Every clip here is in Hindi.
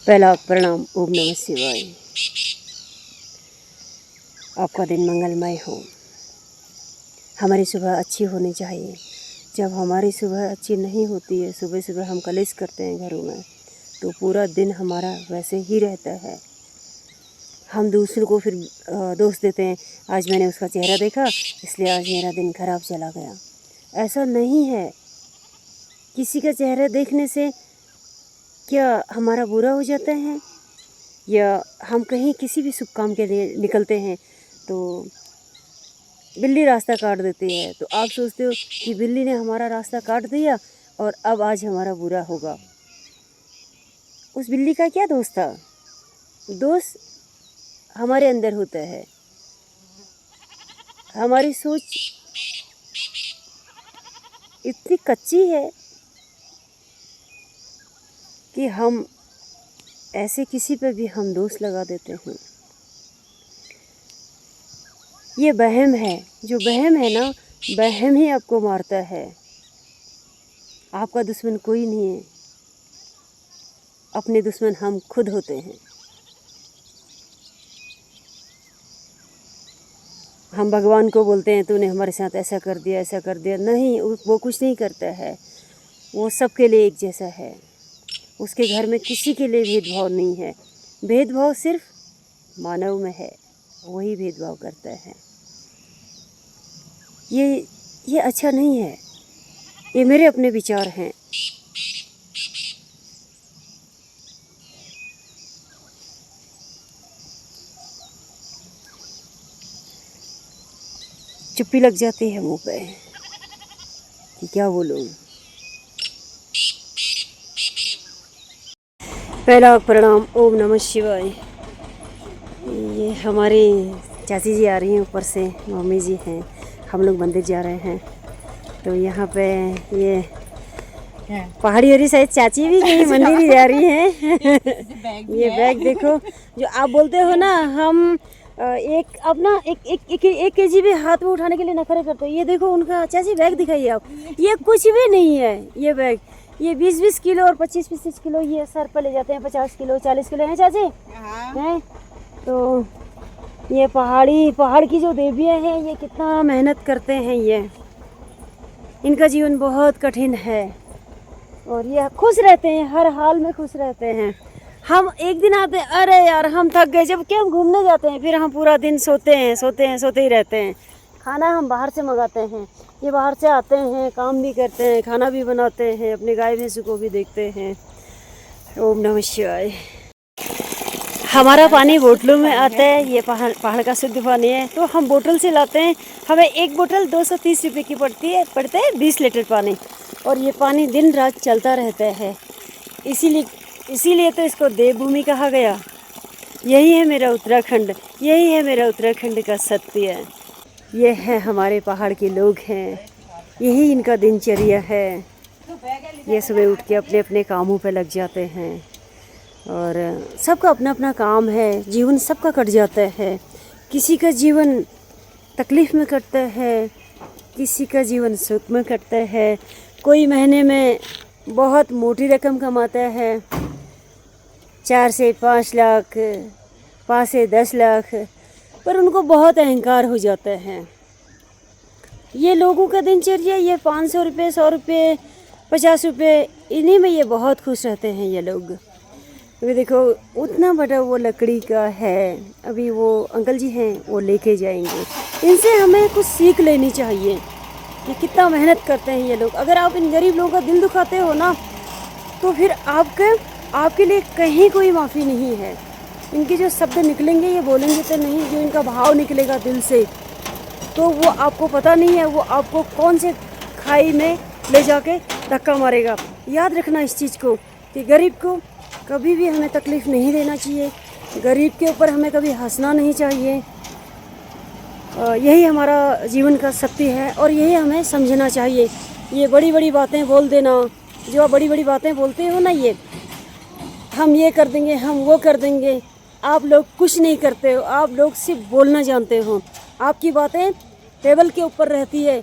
पहला प्रणाम। ओम नमः शिवाय। आपका दिन मंगलमय हो। हमारी सुबह अच्छी होनी चाहिए। जब हमारी सुबह अच्छी नहीं होती है, सुबह सुबह हम कलेश करते हैं घरों में, तो पूरा दिन हमारा वैसे ही रहता है। हम दूसरों को फिर दोष देते हैं, आज मैंने उसका चेहरा देखा इसलिए आज मेरा दिन खराब चला गया। ऐसा नहीं है। किसी का चेहरा देखने से क्या हमारा बुरा हो जाता है? या हम कहीं किसी भी शुभ काम के लिए निकलते हैं तो बिल्ली रास्ता काट देती है, तो आप सोचते हो कि बिल्ली ने हमारा रास्ता काट दिया और अब आज हमारा बुरा होगा। उस बिल्ली का क्या दोष था? दोष हमारे अंदर होता है। हमारी सोच इतनी कच्ची है कि हम ऐसे किसी पर भी हम दोष लगा देते हैं। ये वहम है। जो वहम है ना, वहम ही आपको मारता है। आपका दुश्मन कोई नहीं है, अपने दुश्मन हम खुद होते हैं। हम भगवान को बोलते हैं तूने हमारे साथ ऐसा कर दिया, ऐसा कर दिया। नहीं, वो कुछ नहीं करता है। वो सबके लिए एक जैसा है। उसके घर में किसी के लिए भेदभाव नहीं है। भेदभाव सिर्फ मानव में है, वही भेदभाव करता है। ये अच्छा नहीं है। ये मेरे अपने विचार हैं। चुप्पी लग जाती है मुंह पे कि क्या बोलूं। पहला प्रणाम। ओम नमः शिवाय। ये हमारी चाची जी आ रही हैं ऊपर से, मम्मी जी हैं। हम लोग मंदिर जा रहे हैं, तो यहाँ पे ये पहाड़ी वाली शायद चाची भी कहीं मंदिर ही जा रही हैं। ये बैग देखो, जो आप बोलते हो ना, हम एक अपना एक केजी भी हाथ में उठाने के लिए नखरे करते हो। ये देखो उनका, चाची बैग दिखाइए आप। ये कुछ भी नहीं है। ये बैग ये 20-20 किलो और 25-25 किलो ये सर पर ले जाते हैं। 50 किलो 40 किलो है चाची हैं। तो ये पहाड़ की जो देवियाँ हैं, ये कितना मेहनत करते हैं। ये इनका जीवन बहुत कठिन है और ये खुश रहते हैं, हर हाल में खुश रहते हैं। हम एक दिन आते हैं, अरे यार हम थक गए। जब कि हम घूमने जाते हैं, फिर हम पूरा दिन सोते ही रहते हैं। खाना हम बाहर से मंगाते हैं। ये बाहर से आते हैं, काम भी करते हैं, खाना भी बनाते हैं, अपने गाय भैंसों को भी देखते हैं। ओम नमः शिवाय। हमारा पानी बोतलों में आता है। ये पहाड़ का शुद्ध पानी है, तो हम बोतल से लाते हैं। हमें एक बोतल 230 रुपये की पड़ते हैं 20 लीटर पानी। और ये पानी दिन रात चलता रहता है। इसीलिए तो इसको देवभूमि कहा गया। यही है मेरा उत्तराखंड, यही है मेरा उत्तराखंड का सत्य। ये है हमारे पहाड़ के लोग हैं, यही इनका दिनचर्या है। ये सुबह उठ के अपने अपने कामों पे लग जाते हैं और सबका अपना अपना काम है। जीवन सबका कट जाता है। किसी का जीवन तकलीफ़ में कटता है, किसी का जीवन सुख में कटता है। कोई महीने में बहुत मोटी रकम कमाता है, 4 से 5 लाख, 5 से 10 लाख, पर उनको बहुत अहंकार हो जाता है। ये लोगों का दिनचर्या, ये 500 रुपये, 100 रुपये, 50 रुपये, इन्हीं में ये बहुत खुश रहते हैं ये लोग। अभी देखो उतना बड़ा वो लकड़ी का है, अभी वो अंकल जी हैं वो लेके जाएंगे। इनसे हमें कुछ सीख लेनी चाहिए कि कितना मेहनत करते हैं ये लोग। अगर आप इन गरीब लोगों का दिल दुखाते हो ना, तो फिर आपके लिए कहीं कोई माफ़ी नहीं है। इनके जो शब्द निकलेंगे, ये बोलेंगे तो नहीं, जो इनका भाव निकलेगा दिल से, तो वो आपको पता नहीं है वो आपको कौन से खाई में ले जाके धक्का मारेगा। याद रखना इस चीज़ को कि गरीब को कभी भी हमें तकलीफ़ नहीं देना चाहिए, गरीब के ऊपर हमें कभी हंसना नहीं चाहिए। यही हमारा जीवन का सत्य है और यही हमें समझना चाहिए। ये बड़ी बड़ी बातें बोल देना, जो आप बड़ी बड़ी बातें बोलते हो ना, ये हम ये कर देंगे, हम वो कर देंगे, आप लोग कुछ नहीं करते हो। आप लोग सिर्फ बोलना जानते हो। आपकी बातें टेबल के ऊपर रहती है,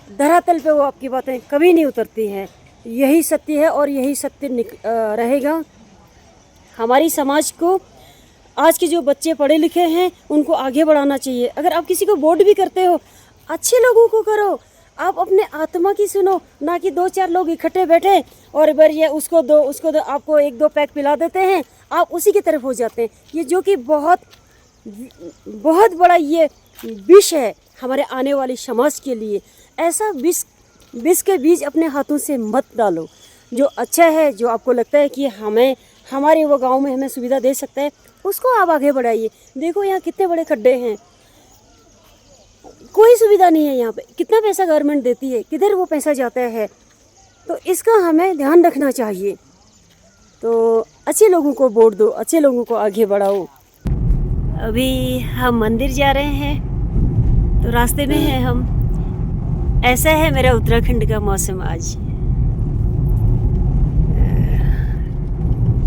धरातल पे वो आपकी बातें कभी नहीं उतरती हैं। यही सत्य है और यही सत्य रहेगा हमारी समाज को, आज के जो बच्चे पढ़े लिखे हैं उनको आगे बढ़ाना चाहिए। अगर आप किसी को वोट भी करते हो, अच्छे लोगों को करो, आप अपने आत्मा की सुनो, ना कि 2-4 लोग इकट्ठे बैठे और बार ये उसको दो आपको 1-2 पैक पिला देते हैं, आप उसी की तरफ हो जाते हैं। ये जो कि बहुत बहुत बड़ा ये विष है हमारे आने वाली समाज के लिए। ऐसा विष के बीज अपने हाथों से मत डालो। जो अच्छा है, जो आपको लगता है कि हमारे वो गांव में हमें सुविधा दे सकता है, उसको आप आगे बढ़ाइए। देखो यहाँ कितने बड़े खड्डे हैं, कोई सुविधा नहीं है यहाँ पे। कितना पैसा गवर्नमेंट देती है, किधर वो पैसा जाता है, तो इसका हमें ध्यान रखना चाहिए। तो अच्छे लोगों को वोट दो, अच्छे लोगों को आगे बढ़ाओ। अभी हम मंदिर जा रहे हैं, तो रास्ते में हैं हम। ऐसा है मेरा उत्तराखंड का मौसम आज।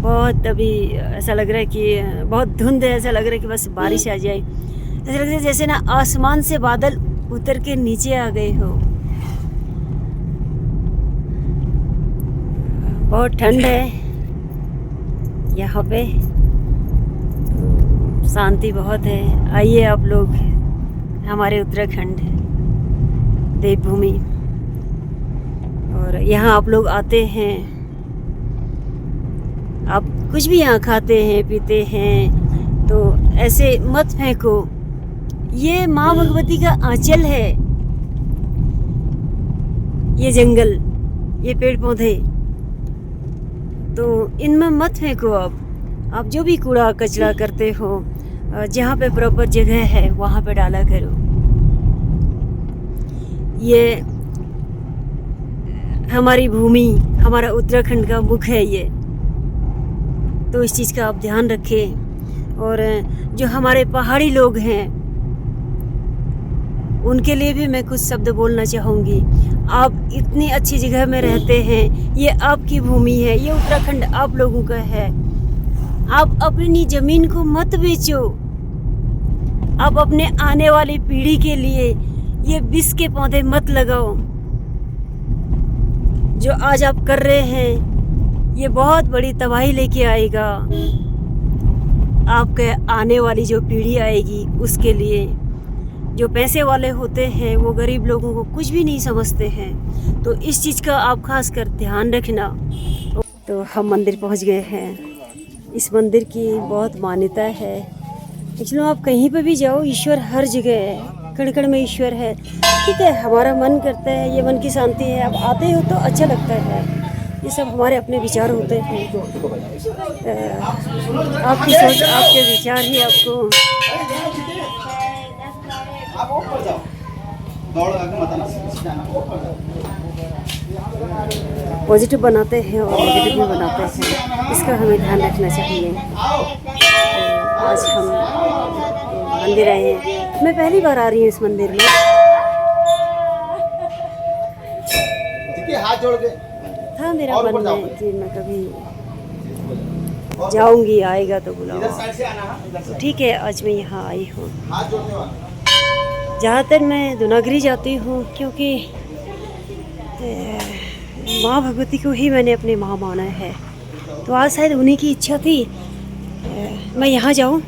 बहुत अभी ऐसा लग रहा है कि बहुत धुंध है, ऐसा लग रहा है कि बस बारिश आ जाए। ऐसा लग रहा है जैसे ना आसमान से बादल उतर के नीचे आ गए हो। बहुत ठंड है यहाँ पे, शांति बहुत है। आइए आप लोग हमारे उत्तराखंड देवभूमि, और यहाँ आप लोग आते हैं, आप कुछ भी यहाँ खाते हैं पीते हैं, तो ऐसे मत फेंको। ये माँ भगवती का आंचल है, ये जंगल, ये पेड़ पौधे, तो इनमें मत फेंको। आप जो भी कूड़ा कचरा करते हो, जहाँ पे प्रॉपर जगह है वहाँ पे डाला करो। ये हमारी भूमि, हमारा उत्तराखंड का मुख है ये, तो इस चीज़ का आप ध्यान रखें। और जो हमारे पहाड़ी लोग हैं उनके लिए भी मैं कुछ शब्द बोलना चाहूँगी। आप इतनी अच्छी जगह में रहते हैं, ये आपकी भूमि है, ये उत्तराखंड आप लोगों का है। आप अपनी ज़मीन को मत बेचो। आप अपने आने वाली पीढ़ी के लिए ये विष के पौधे मत लगाओ। जो आज आप कर रहे हैं ये बहुत बड़ी तबाही लेके आएगा आपके आने वाली जो पीढ़ी आएगी उसके लिए। जो पैसे वाले होते हैं वो गरीब लोगों को कुछ भी नहीं समझते हैं, तो इस चीज़ का आप खास कर ध्यान रखना। तो हम मंदिर पहुंच गए हैं। इस मंदिर की बहुत मान्यता है। एक्चुअली आप कहीं पे भी जाओ, ईश्वर हर जगह है, कण कण में ईश्वर है। ठीक है, हमारा मन करता है, ये मन की शांति है। आप आते हो तो अच्छा लगता है। ये सब हमारे अपने विचार होते हैं। आपकी सोच, आपके विचार ही आपको पॉजिटिव बनाते हैं और नेगेटिव भी बनाते हैं। इसका हमें ध्यान रखना चाहिए। तो आज हम मंदिर आए हैं। मैं पहली बार आ रही हूँ इस मंदिर में। हाथ जोड़ के था मेरा मन में कि मैं कभी जाऊंगी, आएगा तो बुलाओ। तो ठीक है, आज मैं यहाँ आई हूँ। ज़्यादातर मैं दुनागरी जाती हूँ क्योंकि माँ भगवती को ही मैंने अपनी माँ माना है। तो आज शायद उन्हीं की इच्छा थी मैं यहाँ जाऊँ।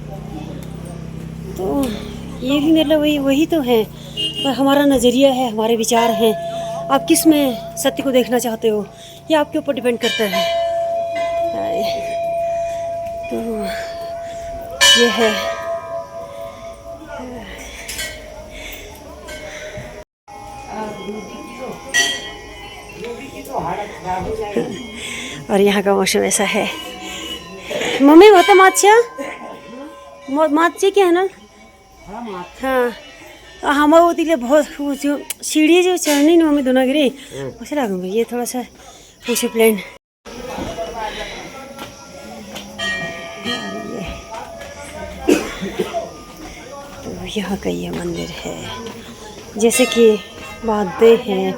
तो ये भी मतलब वही तो है, पर हमारा नज़रिया है, हमारे विचार हैं। आप किस में सत्य को देखना चाहते हो ये आपके ऊपर डिपेंड करता है। तो ये है। और यहाँ का मौसम ऐसा है। मम्मी होता माच्छा माच्छे क्या है ना। हाँ हम वो तिले बहुत जो सीढ़ी जो चढ़नी ना मम्मी दोनों गिरी उसे लगूंगी। ये थोड़ा सा पूछे प्लेन। तो यहाँ का ये मंदिर है, जैसे कि बातें हैं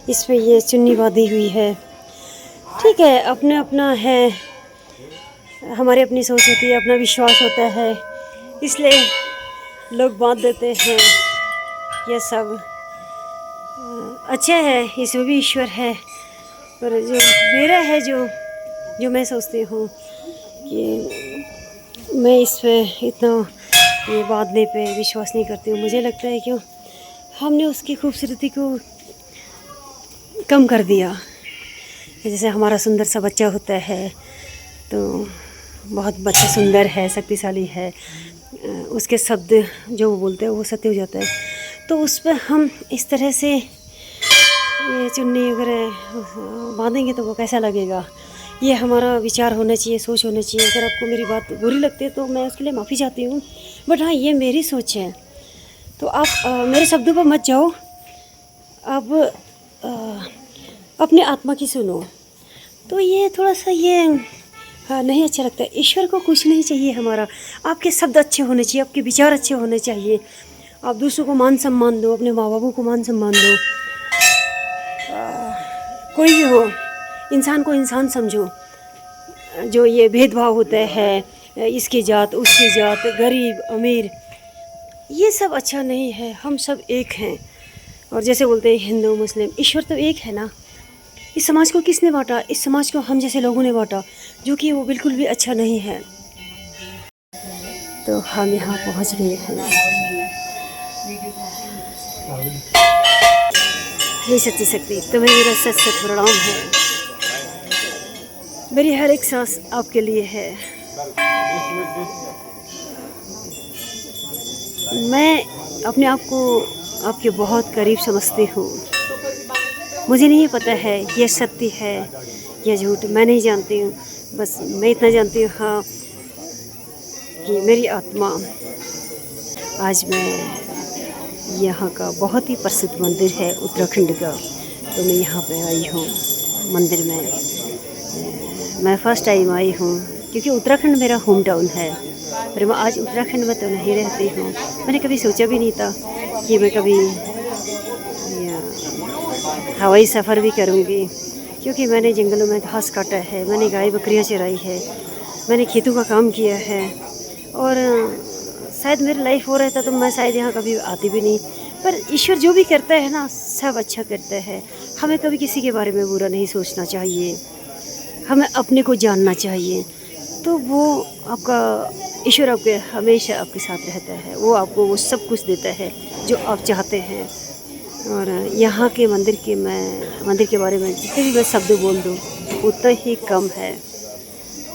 इस पे ये चुन्नी बांधी हुई है। ठीक है, अपना अपना है, हमारी अपनी सोच होती है, अपना विश्वास होता है, इसलिए लोग बांध देते हैं। ये सब अच्छा है, इसमें भी ईश्वर है। पर जो मेरा है, जो मैं सोचती हूँ कि मैं इस पे इतना ये बांधने पे विश्वास नहीं करती हूँ। मुझे लगता है कि हमने उसकी खूबसूरती को कम कर दिया। जैसे हमारा सुंदर सा बच्चा होता है तो बहुत बच्चा सुंदर है, शक्तिशाली है, उसके शब्द जो वो बोलते हैं वो सत्य हो जाता है। तो उस पर हम इस तरह से ये चुन्नी वगैरह बांधेंगे तो वो कैसा लगेगा। ये हमारा विचार होना चाहिए, सोच होना चाहिए। अगर आपको मेरी बात बुरी लगती है तो मैं उसके लिए माफ़ी चाहती हूँ, बट हाँ ये मेरी सोच है। तो आप मेरे शब्दों पर मत जाओ, आप अपने आत्मा की सुनो। तो ये थोड़ा सा ये नहीं अच्छा लगता है। ईश्वर को कुछ नहीं चाहिए हमारा, आपके शब्द अच्छे होने चाहिए, आपके विचार अच्छे होने चाहिए। आप दूसरों को मान सम्मान दो, अपने माँ बापों को मान सम्मान दो, कोई भी हो, इंसान को इंसान समझो। जो ये भेदभाव होता है, इसकी जात उसकी जात, गरीब अमीर, ये सब अच्छा नहीं है। हम सब एक हैं। और जैसे बोलते हैं हिंदू मुस्लिम, ईश्वर तो एक है ना। इस समाज को किसने बांटा? इस समाज को हम जैसे लोगों ने बांटा, जो कि वो बिल्कुल भी अच्छा नहीं है। तो हम यहाँ पहुँच गए हैं। हे सच्ची शक्ति, तुम्हें मेरा सच सच प्रणाम है। मेरी हर एक सांस आपके लिए है। मैं अपने आप को आपके बहुत करीब समझती हूँ। मुझे नहीं पता है यह सत्य है या झूठ, मैं नहीं जानती हूँ। बस मैं इतना जानती हूँ हाँ कि मेरी आत्मा, आज मैं यहाँ का बहुत ही प्रसिद्ध मंदिर है उत्तराखंड का, तो मैं यहाँ पे आई हूँ मंदिर में। मैं फर्स्ट टाइम आई हूँ क्योंकि उत्तराखंड मेरा होम टाउन है, पर मैं आज उत्तराखंड में तो नहीं रहती हूँ। मैंने कभी सोचा भी नहीं था कि मैं कभी हवाई सफ़र भी करूँगी, क्योंकि मैंने जंगलों में घास काटा है, मैंने गाय बकरियाँ चराई है, मैंने खेतों का काम किया है। और शायद मेरी लाइफ हो रहता तो मैं शायद यहाँ कभी आती भी नहीं। पर ईश्वर जो भी करता है ना, सब अच्छा करता है। हमें कभी किसी के बारे में बुरा नहीं सोचना चाहिए, हमें अपने को जानना चाहिए। तो वो आपका ईश्वर आपके हमेशा आपके साथ रहता है। वो आपको वो सब कुछ देता है जो आप चाहते हैं। और यहाँ के मंदिर के बारे में जितने भी मैं शब्द बोल दूँ उतना ही कम है।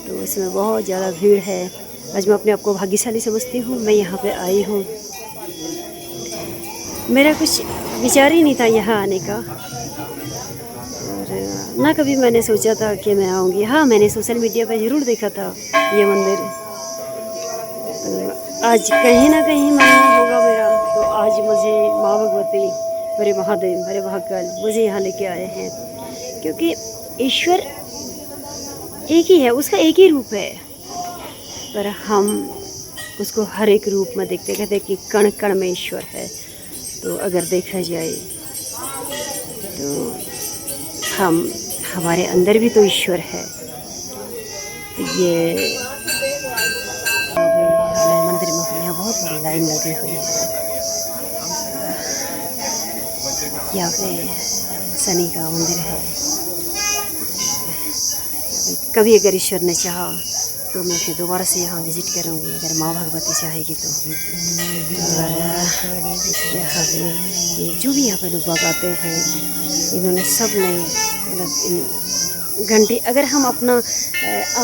तो इसमें बहुत ज़्यादा भीड़ है। आज मैं अपने आप को भाग्यशाली समझती हूँ, मैं यहाँ पे आई हूँ। मेरा कुछ विचार ही नहीं था यहाँ आने का, और ना कभी मैंने सोचा था कि मैं आऊँगी। हाँ, मैंने सोशल मीडिया पर ज़रूर देखा था ये मंदिर। तो आज कहीं ना कहीं मन होगा मेरा, तो आज मुझे माँ भगवती, मेरे महादेव, मेरे महाकाल मुझे यहाँ लेके आए हैं। क्योंकि ईश्वर एक ही है, उसका एक ही रूप है, पर हम उसको हर एक रूप में देखते, कहते कि कण कण में ईश्वर है। तो अगर देखा जाए तो हमारे अंदर भी तो ईश्वर है। तो ये मंदिर में यहाँ बहुत बड़ी लाइन लगी हुई है। यहाँ पे शनि का मंदिर है। कभी अगर ईश्वर ने चाहा तो मैं फिर दोबारा से यहाँ विज़िट करूँगी, अगर माँ भगवती चाहेगी तो। और यहाँ पे जो भी यहाँ पे लोग बाग आते हैं, इन्होंने सब ने मतलब घंटे, अगर हम अपना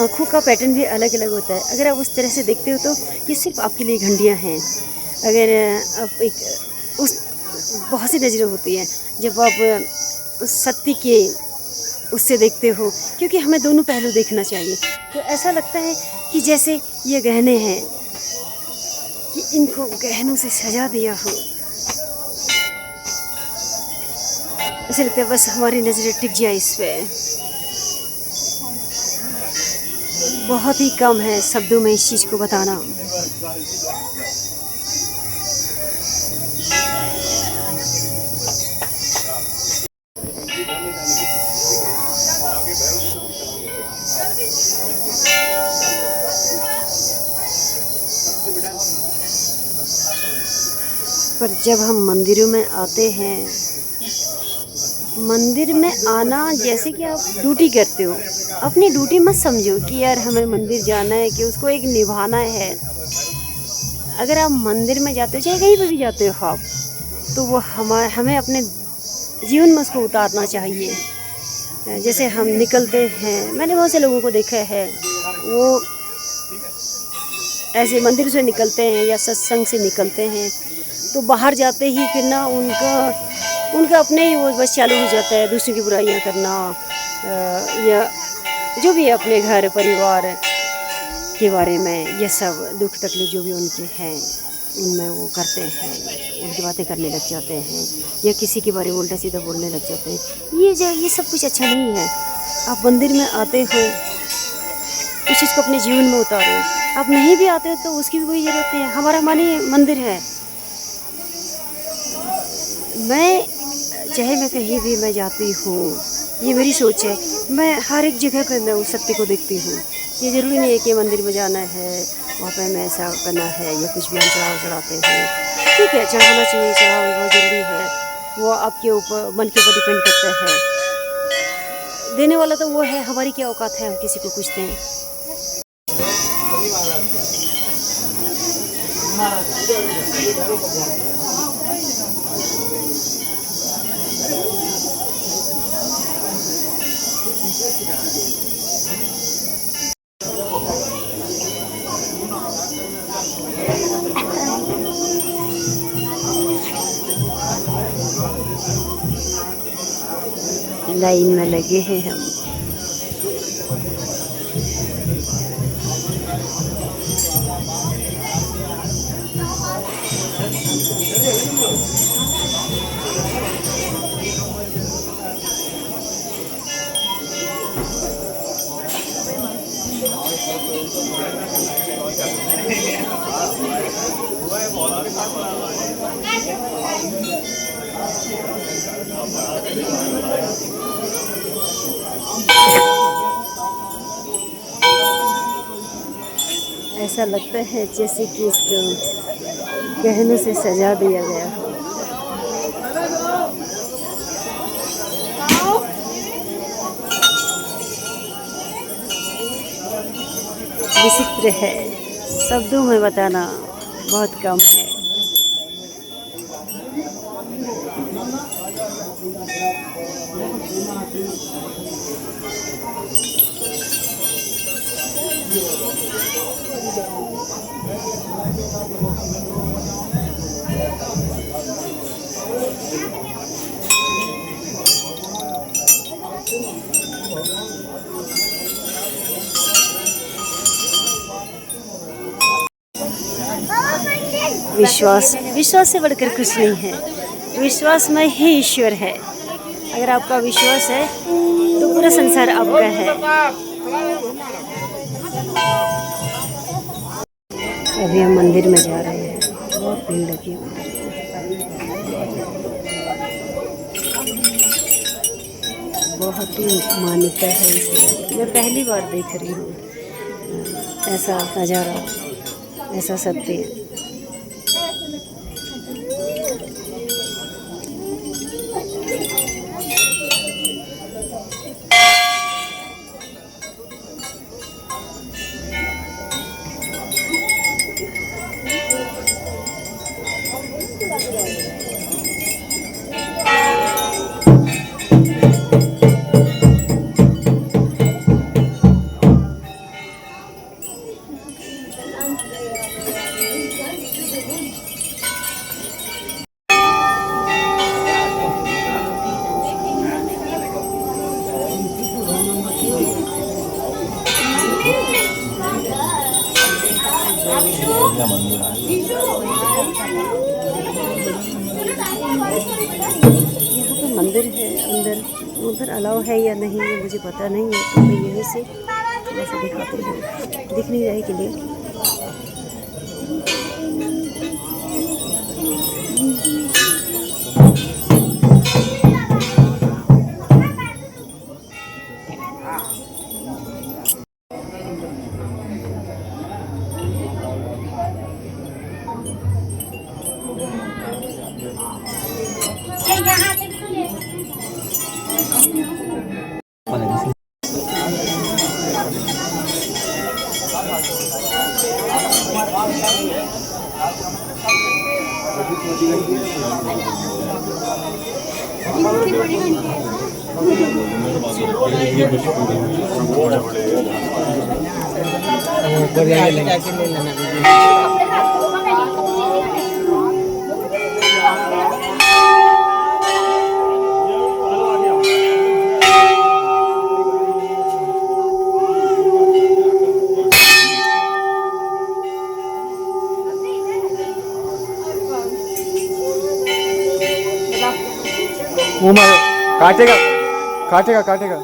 आँखों का पैटर्न भी अलग अलग होता है, अगर आप उस तरह से देखते हो तो ये सिर्फ आपके लिए घंटियाँ हैं। अगर आप एक उस बहुत सी नज़रें होती हैं जब आप उस सत्य के उससे देखते हो, क्योंकि हमें दोनों पहलू देखना चाहिए। तो ऐसा लगता है कि जैसे ये गहने हैं कि इनको गहनों से सजा दिया हो। ऐसा लगता है बस हमारी नज़रें टिक जाए इस पे। बहुत ही कम है शब्दों में इस चीज़ को बताना। पर जब हम मंदिरों में आते हैं मंदिर में आना जैसे कि आप ड्यूटी करते हो, अपनी ड्यूटी मत समझो कि यार हमें मंदिर जाना है, कि उसको एक निभाना है। अगर आप मंदिर में जाते हो, चाहे कहीं पर भी जाते हो आप, तो वो हमें अपने जीवन में उसको उतारना चाहिए। जैसे हम निकलते हैं, मैंने बहुत से लोगों को देखा है, वो ऐसे मंदिर से निकलते हैं या सत्संग से निकलते हैं, तो बाहर जाते ही फिर ना उनका उनका अपने ही वो बस चालू हो जाता है दूसरों की बुराइयां करना, या जो भी है अपने घर परिवार के बारे में, ये सब दुख तकलीफ जो भी उनके हैं उनमें वो करते हैं, उनकी बातें करने लग जाते हैं, या किसी के बारे में उल्टा सीधा बोलने लग जाते हैं। ये सब कुछ अच्छा नहीं है। आप मंदिर में आते हो, उस चीज़ को अपने जीवन में उतारो। आप नहीं भी आते हो तो उसकी भी कोई ज़रूरत नहीं है। हमारा मन ही मंदिर है। मैं चाहे मैं कहीं भी मैं जाती हूँ, ये मेरी सोच है, मैं हर एक जगह पर मैं उस सत्य को देखती हूँ। ये ज़रूरी नहीं है कि मंदिर में जाना है, वहाँ पे हमें ऐसा करना है, या कुछ भी हम चढ़ाते हैं। ठीक है, चढ़ाना चाहिए, चढ़ावा बहुत ज़रूरी है, वो आपके ऊपर मन के ऊपर डिपेंड करता है। देने वाला तो वो है, हमारी क्या औकात है हम किसी को कुछ दें। लाइन में लगे हैं हम। ऐसा लगता है जैसे कि इसको गहनों से सजा दिया गया हो। विचित्र है, शब्दों में बताना बहुत कम है। विश्वास से बढ़कर कुछ नहीं है। विश्वास में ही ईश्वर है। अगर आपका विश्वास है तो पूरा संसार आपका है। अभी हम मंदिर में जा रहे हैं, बहुत भीड़ लगी है। बहुत ही मान्यता है इसे। मैं पहली बार देख रही हूँ ऐसा नज़ारा, ऐसा सत्य। यहाँ पे मंदिर है, अंदर उधर अलाउ है या नहीं ये मुझे पता नहीं है, तो मैं यहीं से थोड़ा सा दिखाती हूँ, दिख नहीं रहा है कि नहीं। मुंह मारो, काटेगा काटेगा काटेगा।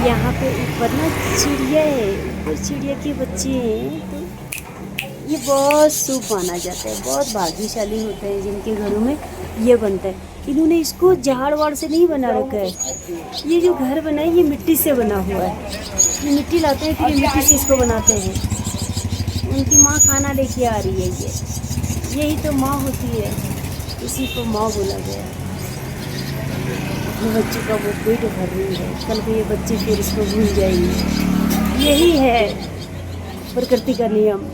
यहाँ पे ऊपर ना चिड़िया है, ऊपर चिड़िया के बच्चे हैं। तो ये बहुत शुभ माना जाता है, बहुत भाग्यशाली होते हैं जिनके घरों में ये बनता है। इन्होंने इसको झाड़ वाड़ से नहीं बना रखा है। ये जो घर बना है ये मिट्टी से बना हुआ है। ये मिट्टी लाते हैं, फिर ये मिट्टी से इसको बनाते हैं। उनकी माँ खाना लेके आ रही है। ये यही तो माँ होती है, इसी को माँ बोला गया है। अपने बच्चों का वो पेट भर रही है, कल को ये बच्चे फिर इसको भूल जाएंगे। यही है प्रकृति का नियम।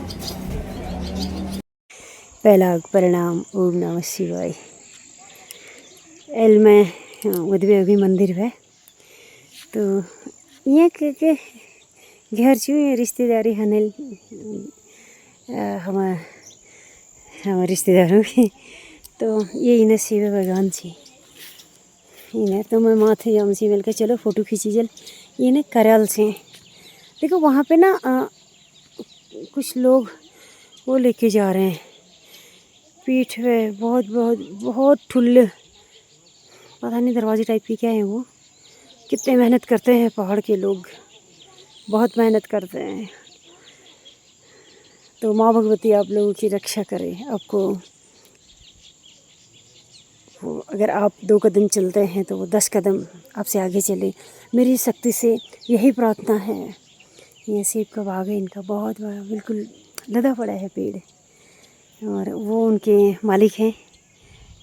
पहला प्रणाम, ओम नमः शिवाय। एल में उदवे अभी मंदिर है। तो ये के घर छू रिश्तेदारी हनेल हम रिश्तेदारों की। तो ये इन्हें शिव भगवान छी इन्हें तो मैं माथे जाम सी मिल के चलो फ़ोटो खींची जल। इन्हें करल से देखो वहाँ पे ना कुछ लोग वो लेके जा रहे हैं पीठ पे बहुत बहुत बहुत ठुल्ले, पता नहीं दरवाजे टाइप की क्या है वो। कितने मेहनत करते हैं पहाड़ के लोग, बहुत मेहनत करते हैं। तो माँ भगवती आप लोगों की रक्षा करे। आपको वो अगर आप 2 कदम चलते हैं तो वो 10 कदम आपसे आगे चले। मेरी शक्ति से यही प्रार्थना है। ये सेब का बाग है इनका, बहुत बड़ा, बिल्कुल लदा पड़ा है पेड़। और वो उनके मालिक हैं,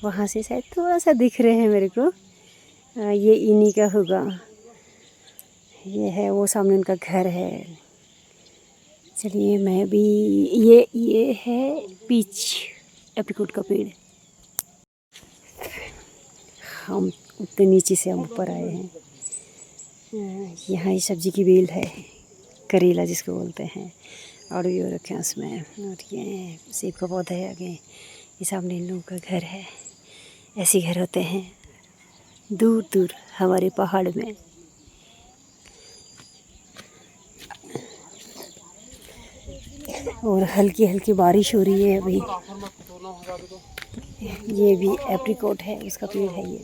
वहाँ से शायद थोड़ा सा दिख रहे हैं मेरे को। ये इन्हीं का होगा। ये है वो सामने उनका घर है। चलिए मैं भी ये है पीच एप्रिकॉट का पेड़। हम उतने नीचे से हम ऊपर आए हैं। यहाँ ये सब्जी की बेल है, करेला जिसको बोलते हैं, और ये रखे हैं उसमें। और ये सेब का पौधा है आगे। ये सामने इन लोगों का घर है। ऐसे घर होते हैं दूर दूर हमारे पहाड़ में। और हल्की हल्की बारिश हो रही है अभी। ये भी एप्रिकॉट है, उसका पेड़ है ये।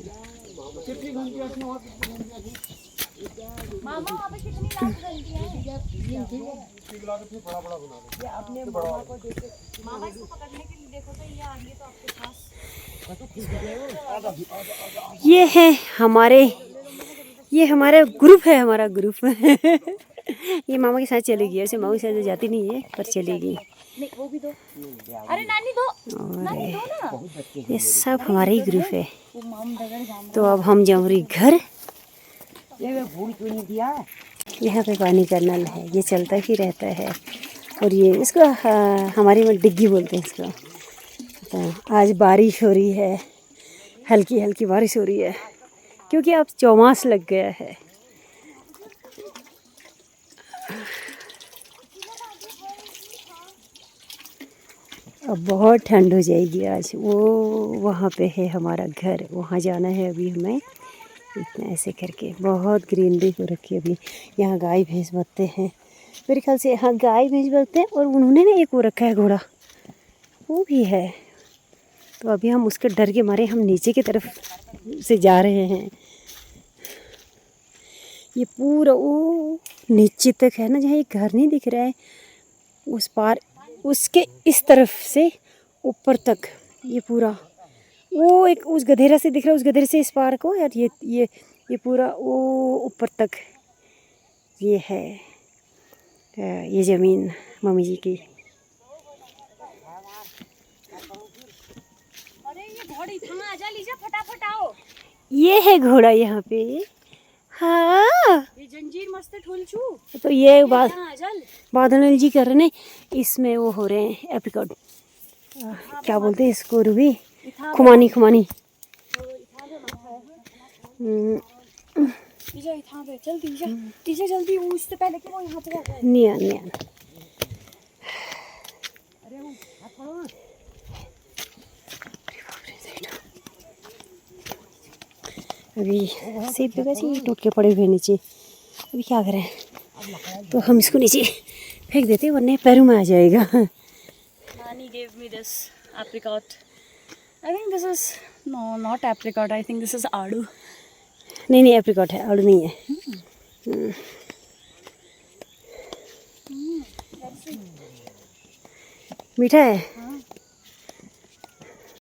ये है ये हमारा ग्रुप है, ये मामा के साथ चलेगी। ऐसे मामा के साथ जाती नहीं है पर चलेगी। नहीं वो भी दो। अरे नानी दो, नानी दो ना। ये सब हमारे ही ग्रुप है। वो माम डगर जाम। तो अब हम जाऊँगी घर। यहाँ पे पानी का नल है, ये चलता ही रहता है। और ये इसको हमारी में डिग्गी बोलते हैं इसको। तो आज बारिश हो रही है, हल्की हल्की बारिश हो रही है क्योंकि अब चौमास लग गया है। अब बहुत ठंड हो जाएगी आज। वो वहाँ पे है हमारा घर, वहाँ जाना है अभी हमें। इतना ऐसे करके बहुत ग्रीनरी हो रखी है अभी। यहाँ गाय भैंस बत्ते हैं मेरे ख्याल से। हाँ गाय भैंस बत्ते हैं और उन्होंने ना एक वो रखा है घोड़ा, वो भी है। तो अभी हम उसके डर के मारे हम नीचे की तरफ से जा रहे हैं। ये पूरा वो नीचे तक है ना, जहाँ ये घर नहीं दिख रहा है उस पार, उसके इस तरफ से ऊपर तक ये पूरा वो एक उस गधेरा से दिख रहा है, उस गधेरे से इस पार को यार ये पूरा वो ऊपर तक ये है ये ज़मीन मम्मी जी की। अरे ये घोड़ी थमा आजा, लीजा फटाफट आओ। ये है घोड़ा यहाँ पे। हाँ ये जंजीर मस्त ठुल छू। तो ये बात आजल बादल जी कर रहे हैं, इसमें वो हो रहे हैं एप्रिकॉट, क्या बोलते हैं इसको रूबी, खुमानी खुमानी। लीजा इथां पे चल, लीजा लीजा जल्दी, वो इससे पहले कि वो यहाँ पे आ जाए। निया निया अभी सेब पे कैसे टूट के पड़े हुए नीचे। अभी क्या करें, तो हम इसको नीचे फेंक देते वरना पैरों में आ जाएगा। Nani gave me this apricot. I think this is not apricot. I think this is आड़ू. नहीं नहीं एप्रिकॉट है, आड़ू नहीं है। मीठा है।